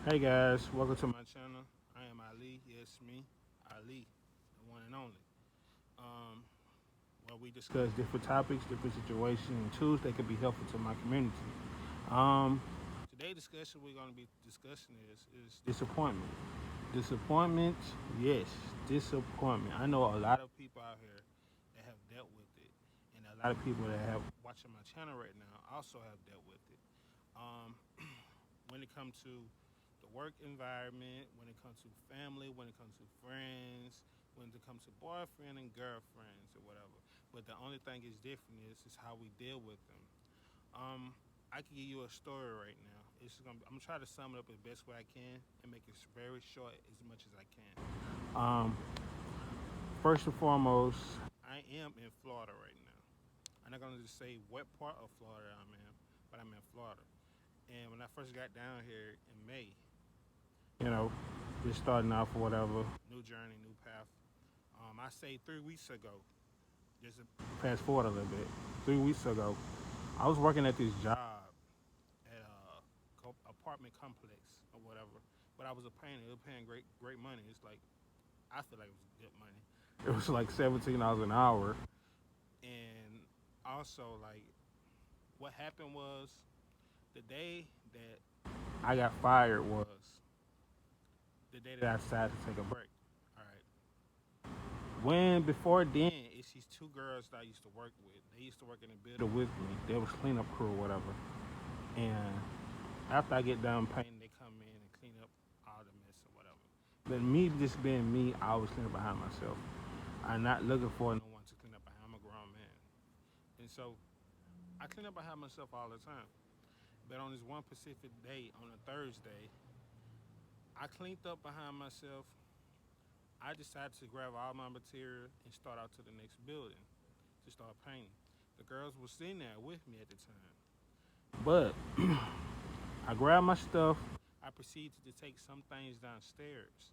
Hey guys, welcome to my channel. I am Ali. Yes, me, Ali, the one and only. Um, where we discuss different topics, different situations, and tools that could be helpful to my community. Um, Today's discussion we're going to be discussing is disappointment. Disappointment, yes, disappointment. I know a lot of people out here that have dealt with it, and a lot of people that have watching my channel right now also have dealt with it. Um, when it comes to the work environment, when it comes to family, when it comes to friends, when it comes to boyfriend and girlfriends or whatever. But the only thing is different is how we deal with them. Um, I can give you a story right now. I'm gonna try to sum it up the best way I can and make it very short as much as I can. Um, First and foremost, I am in Florida right now. I'm not gonna just say what part of Florida I'm in, but I'm in Florida. And when I first got down here in May, you know, just starting off or whatever, new journey, new path. I say 3 weeks ago, just to fast forward a little bit. 3 weeks ago, I was working at this job at a apartment complex or whatever, but I was a painter. It was paying great money. It's like I feel like it was good money. It was like $17 an hour, and also like what happened was the day that I got fired was the day that I decided to take a break. All right. When before then, it's these two girls that I used to work with. They used to work in the building with me. They was cleanup crew or whatever. And after I get done painting, they come in and clean up all the mess or whatever. But me just being me, I always clean up behind myself. I'm not looking for no one to clean up behind. I'm a grown man, and so I clean up behind myself all the time. But on this one specific day, on a Thursday, I cleaned up behind myself. I decided to grab all my material and start out to the next building to start painting. The girls were sitting there with me at the time. But I grabbed my stuff. I proceeded to take some things downstairs.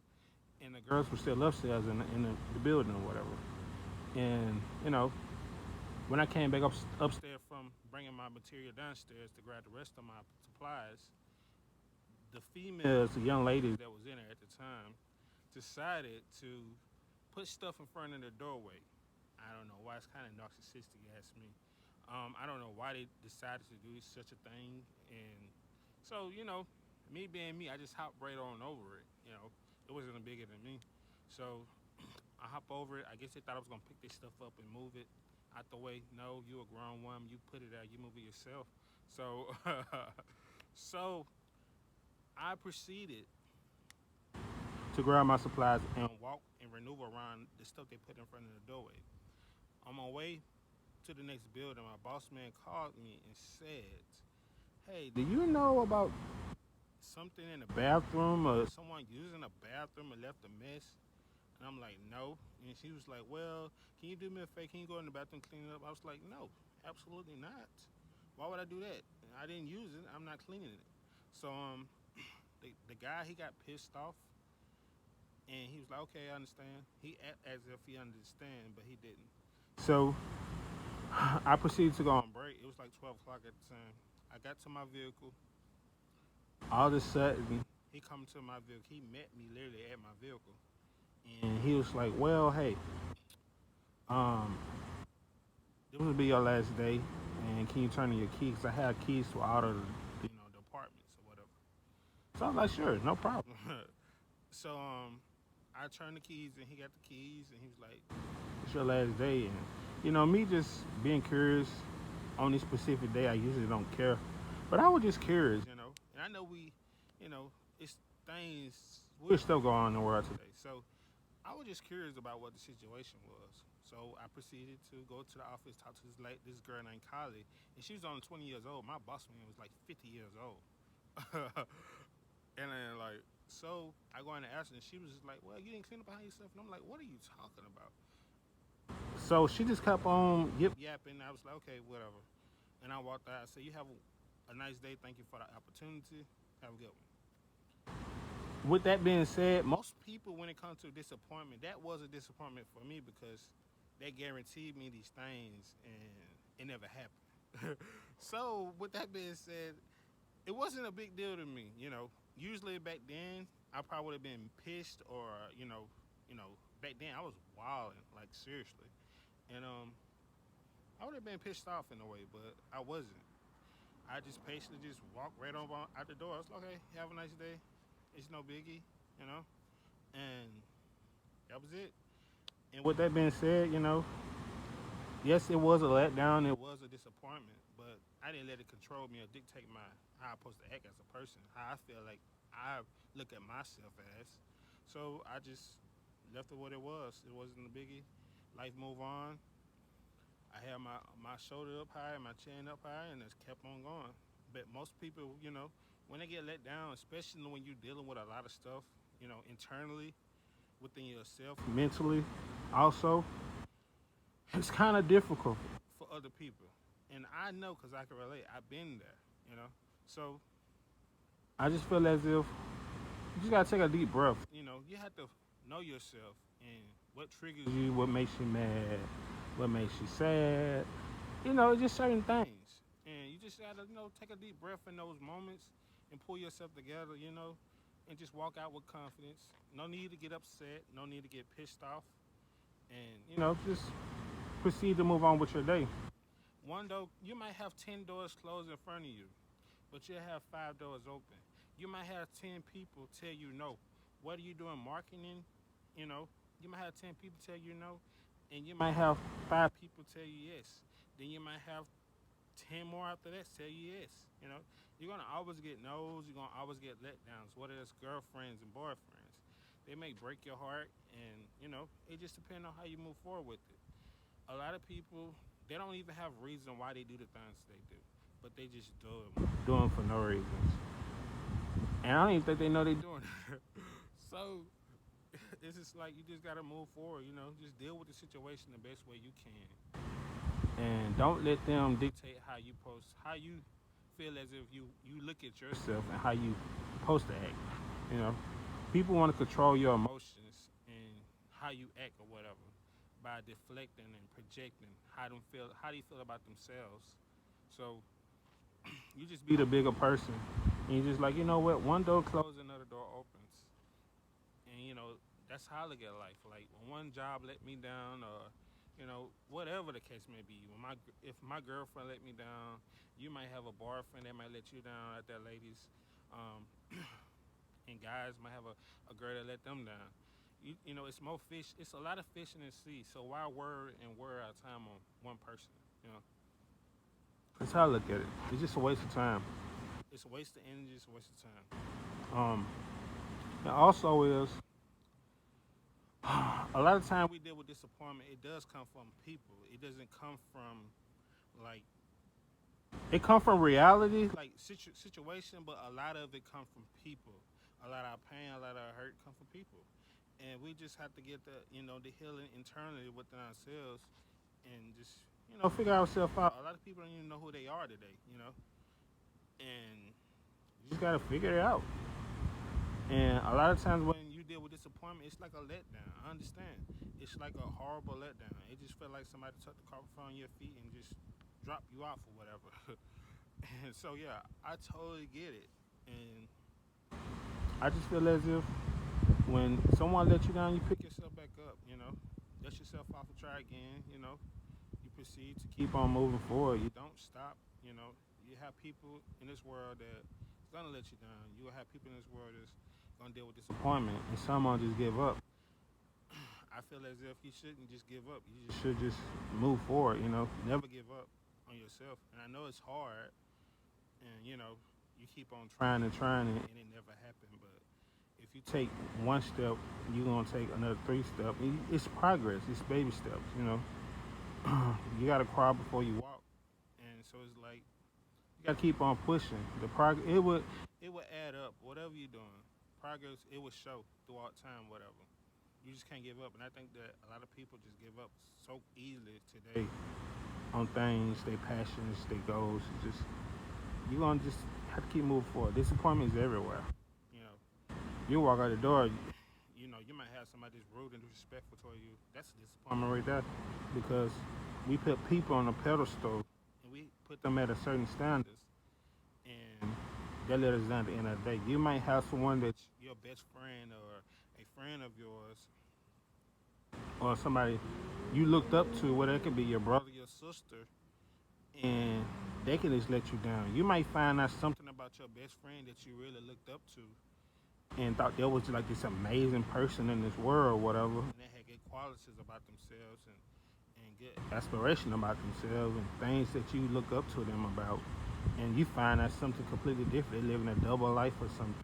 And the girls were still upstairs in the building or whatever. And, when I came back upstairs from bringing my material downstairs to grab the rest of my supplies, the females, the young ladies that was in there at the time, decided to put stuff in front of the doorway. I don't know why. It's kind of narcissistic, you ask me. I don't know why they decided to do such a thing. And so, me being me, I just hopped right on over it. It wasn't bigger than me. So I hop over it. I guess they thought I was going to pick this stuff up and move it out the way. No, you a grown woman. You put it out. You move it yourself. So, so I proceeded to grab my supplies and walk and maneuver around the stuff they put in front of the doorway. On my way to the next building, my boss man called me and said, "Hey, do you know about something in the bathroom or someone using a bathroom and left a mess?" And I'm like, "No." And she was like, "Well, can you do me a favor? Can you go in the bathroom and clean it up?" I was like, "No, absolutely not. Why would I do that? I didn't use it. I'm not cleaning it." So the guy, he got pissed off and he was like, "Okay, I understand." He acted as if he understand, but he didn't. So I proceeded to go on break. It was like 12 o'clock at the time. I got to my vehicle. All of a sudden, he come to my vehicle. He met me literally at my vehicle, and he was like, "Well, hey, um, this will be your last day, and can you turn in your keys? 'Cause I have keys to all of the apartments or whatever." So I was like, "Sure, no problem." So I turned the keys, and he got the keys, and he was like, "It's your last day," and me just being curious on this specific day. I usually don't care, but I was just curious. And I know it's things, weird stuff going on in the world today. So I was just curious about what the situation was. So I proceeded to go to the office, talk to this girl named Kylie, and she was only 20 years old. My boss man was like 50 years old. And then so I go in and ask her, and she was just like, "Well, you didn't clean up behind yourself." And I'm like, "What are you talking about?" So she just kept on yip yapping. I was like, "Okay, whatever." And I walked out. I said, "You have a nice day. Thank you for the opportunity. Have a good one." With that being said, most people, when it comes to disappointment, that was a disappointment for me because they guaranteed me these things and it never happened. So, with that being said, it wasn't a big deal to me. Usually back then, I probably would have been pissed or back then I was wilding like seriously, and I would have been pissed off in a way, but I wasn't. I just patiently just walked right over out the door. I was like, okay, have a nice day. It's no biggie, you know, and that was it. And with that being said, yes, it was a letdown. It was a disappointment, but I didn't let it control me or dictate my how I'm supposed to act as a person, how I feel like I look at myself as. So I just left it what it was. It wasn't a biggie. Life move on. I had my shoulder up high, my chin up high, and just kept on going. But most people, when they get let down, especially when you're dealing with a lot of stuff, internally within yourself, mentally, also, it's kind of difficult for other people. And I know because I can relate. I've been there. So I just feel as if you just gotta take a deep breath. You have to know yourself and what triggers you, what makes you mad, what makes you sad. Just certain things. And you just gotta, take a deep breath in those moments and pull yourself together, and just walk out with confidence. No need to get upset, no need to get pissed off. And, just proceed to move on with your day. One door, you might have 10 doors closed in front of you, but you'll have 5 doors open. You might have 10 people tell you no. What are you doing marketing? You know, you might have 10 people tell you no, and you might have 5 people tell you yes. Then you might have 10 more after that tell you yes. You're gonna always get no's. You're gonna always get letdowns. Whether it's girlfriends and boyfriends, they may break your heart, and it just depends on how you move forward with it. A lot of people, they don't even have reason why they do the things they do, but they just do them for no reasons. And I don't even think they know they're doing it. So it's just like you just gotta move forward. Just deal with the situation the best way you can, and don't let them dictate how you post, how you feel as if you look at yourself and how you supposed to act. You know, People want to control your emotions and how you act or whatever by deflecting and projecting how do you feel about themselves. So you just be the bigger person, and you just like, you know what, one door closes, another door opens. And that's how I look at life. Like when one job let me down, or whatever the case may be. If my girlfriend let me down, you might have a boyfriend that might let you down. At that, ladies, um, and guys might have a girl that let them down. It's more fish. It's a lot of fish in the sea. So why worry our time on one person? You know, that's how I look at it. It's just a waste of time. It's a waste of energy. It's a waste of time. Um, and also is a lot of time we deal with disappointment. It does come from people. It doesn't come from like it come from reality, like situation, but a lot of it come from people. A lot of our pain, a lot of our hurt come from people, and we just have to get the healing internally within ourselves, and just figure ourselves out. A lot of people don't even know who they are today, and you just gotta figure it out. And a lot of times when you deal with disappointment, it's like a letdown. I understand. It's like a horrible letdown. It just felt like somebody took the carpet from your feet and just dropped you off or whatever. And so yeah, I totally get it. And I just feel as if when someone lets you down, you pick yourself back up. Dust yourself off and try again. You proceed to keep on moving forward. You don't stop. You have people in this world that's gonna let you down. You will have people in this world that's gonna deal with disappointment, and some will just give up. I feel as if you shouldn't just give up. You should just move forward. Never give up on yourself. And I know it's hard, and you keep on trying, and it never happened. But if you take one step, you're gonna take another 3 steps. It's progress. It's baby steps. You gotta crawl before you walk, and so it's like you gotta keep on pushing. The progress it would add up. Whatever you're doing, progress it will show throughout time. Whatever. You just can't give up, and I think that a lot of people just give up so easily today on things, their passions, their goals. It's just you're gonna just have to keep moving forward. Disappointment is everywhere. You know, you walk out the door, you might have somebody that's rude and disrespectful toward you. That's a disappointment right there, because we put people on a pedestal and we put them at a certain standards, and that let us down at the end of the day. You might have someone that's your best friend or a friend of yours or somebody you looked up to, whether it could be your brother, your sister, and they can just let you down. You might find out something about your best friend that you really looked up to and thought there was like this amazing person in this world, or whatever. And they had good qualities about themselves and good aspiration about themselves and things that you look up to them about. And you find out something completely different. They're living a double life or something.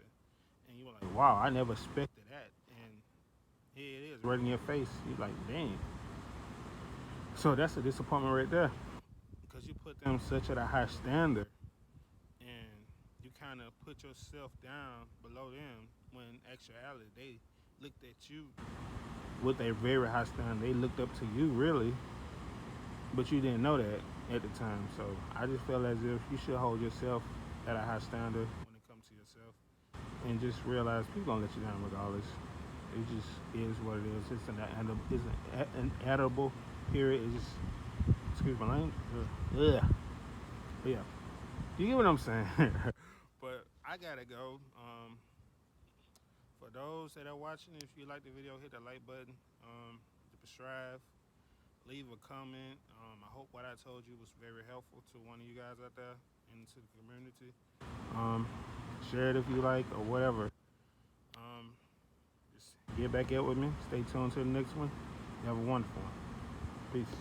And you're like, wow, I never expected that. And here it is, right in your face. You're like, dang. So that's a disappointment right there. Because you put them such at a high standard and you kind of put yourself down below them when in actuality they looked at you with a very high standard. They looked up to you really, but you didn't know that at the time. So I just feel as if you should hold yourself at a high standard when it comes to yourself, and just realize people gonna let you down regardless. It just is what it is. It's an edible period. It's just, excuse my language. Ugh. But yeah, you get what I'm saying. But I gotta go. For those that are watching, if you like the video, hit the like button. Subscribe, leave a comment. I hope what I told you was very helpful to one of you guys out there and to the community. Um, Share it if you like or whatever. Just get back at with me. Stay tuned to the next one. You have a wonderful one. Peace.